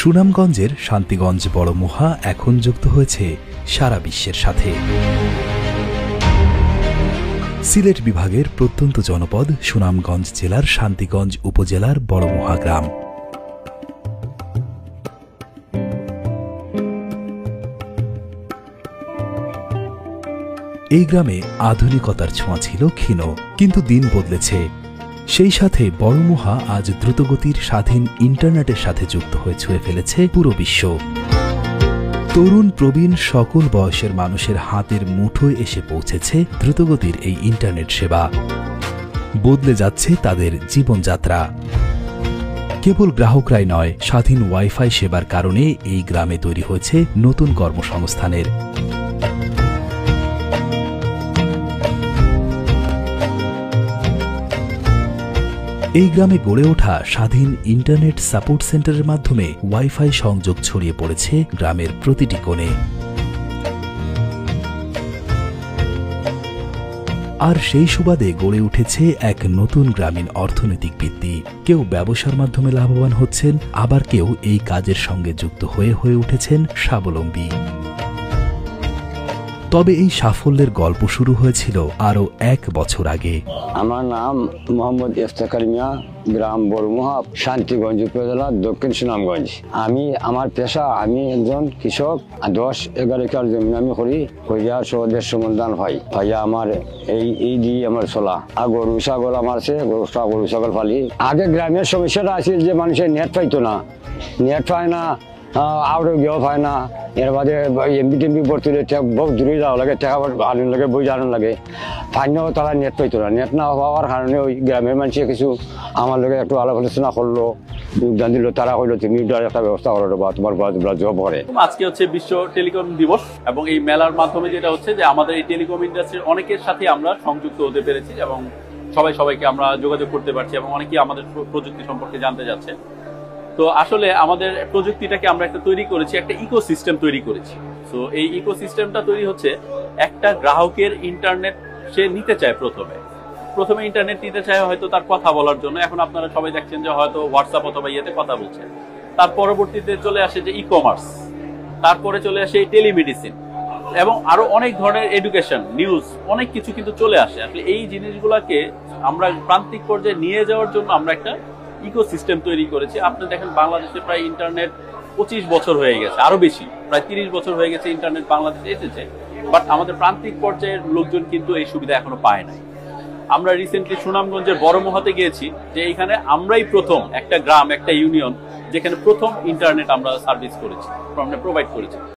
সুনামগঞ্জের শান্তিগঞ্জ বড়মুহা এখন যুক্ত হয়েছে সারা বিশ্বের সাথে। সিলেট বিভাগের প্রত্যন্ত জনপদ সুনামগঞ্জ জেলার শান্তিগঞ্জ উপজেলার বড়মুহা গ্রাম। এই গ্রামে আধুনিকতার ছোঁয়া ছিল ক্ষীণ, কিন্তু দিন বদলেছে। সেই সাথে বড়মুহা আজ দ্রুতগতির স্বাধীন ইন্টারনেটের সাথে যুক্ত হয়ে ছুঁয়ে ফেলেছে পুরো বিশ্ব। তরুণ প্রবীণ সকল বয়সের মানুষের হাতের মুঠোয় এসে পৌঁছেছে দ্রুতগতির এই ইন্টারনেট সেবা। বদলে যাচ্ছে তাদের জীবনযাত্রা। কেবল গ্রাহকরাই নয়, স্বাধীন ওয়াইফাই সেবার কারণে এই গ্রামে তৈরি হয়েছে নতুন কর্মসংস্থানের। এই গ্রামে গড়ে ওঠা স্বাধীন ইন্টারনেট সাপোর্ট সেন্টারের মাধ্যমে ওয়াইফাই সংযোগ ছড়িয়ে পড়েছে গ্রামের প্রতিটি কোণে। আর সেই সুবাদে গড়ে উঠেছে এক নতুন গ্রামীণ অর্থনৈতিক ভিত্তি। কেউ ব্যবসার মাধ্যমে লাভবান হচ্ছেন, আবার কেউ এই কাজের সঙ্গে যুক্ত হয়ে উঠেছেন স্বাবলম্বী। তবে এই সাফল্যের গল্প শুরু হয়েছিল আরো 1 বছর আগে। আমার নাম মোহাম্মদ ইফতেখার মিয়া, গ্রাম বড়মুহা, শান্তিগঞ্জ উপজেলা, দক্ষিণ সুনামগঞ্জ। আমার পেশা, আমি একজন কৃষক। 10-11 একর জমি আমি করি, কইয়া 100-150 মণ ধান পাইয়া আমার এই দিয়ে আমার চলা। আর গরু ছাগল আমার আছে, গরু ছাগল ফালি। আগে গ্রামের সমস্যাটা আছিল যে মানুষের নেট পাইতো না, নেট পায় না, আরোগ্য পায় না। এর বাদে এমবি টেমবি ভর্তি বহু দূরে যাওয়া লাগে, টাকা আনুন লাগে, বই জানুন লাগে। ফাইনেও তারা নেট পাইতো না। নেট না পাওয়ার কারণে ওই গ্রামের মানুষে কিছু আমার লগে একটু আলাপ আলোচনা করলো, যোগদান দিল। তারা হইলো তুমি একটা ব্যবস্থা করো বা তোমার জব করে। আজকে হচ্ছে বিশ্ব টেলিকম দিবস, এবং এই মেলার মাধ্যমে যেটা হচ্ছে যে আমাদের এই টেলিকম ইন্ডাস্ট্রির অনেকের সাথে আমরা সংযুক্ত হতে পেরেছি, এবং সবাইকে আমরা যোগাযোগ করতে পারছি, এবং অনেকেই আমাদের প্রযুক্তি সম্পর্কে জানতে যাচ্ছে। তো আসলে আমাদের প্রযুক্তিটাকে আমরা একটা তৈরি করেছি, একটা ইকোসিস্টেম তৈরি করেছি। তো এই ইকোসিস্টেমটা তৈরি হচ্ছে একটা গ্রাহকের ইন্টারনেট সে নিতে চায়। প্রথমে ইন্টারনেট নিতে চায় হয়তো তার কথা বলার জন্য। এখন আপনারা সবাই দেখছেন যে হয়তো হোয়াটসঅ্যাপ অথবা ইয়েতে কথা বলছেন। তার পরবর্তীতে চলে আসে যে ই-কমার্স, তারপরে চলে আসে টেলিমেডিসিন, এবং আরো অনেক ধরনের এডুকেশন, নিউজ, অনেক কিছু কিন্তু চলে আসে। আসলে এই জিনিসগুলোকে আমরা প্রান্তিক পর্যায়ে নিয়ে যাওয়ার জন্য আমরা একটা ইকোসিস্টেম তৈরি করেছি। আপনি দেখেন বাংলাদেশে প্রায় ইন্টারনেট 25 বছর হয়ে গেছে, আরো বেশি, প্রায় 30 বছর হয়ে গেছে ইন্টারনেট বাংলাদেশে এসেছে। বাট আমাদের প্রান্তিক পর্যায়ের লোকজন কিন্তু এই সুবিধা এখনো পায় নাই। আমরা রিসেন্টলি সুনামগঞ্জের বড়মুহাতে গিয়েছি, যে এখানে আমরাই প্রথম একটা গ্রাম, একটা ইউনিয়ন যেখানে প্রথম ইন্টারনেট আমরা সার্ভিস করেছি, প্রোভাইড করেছি।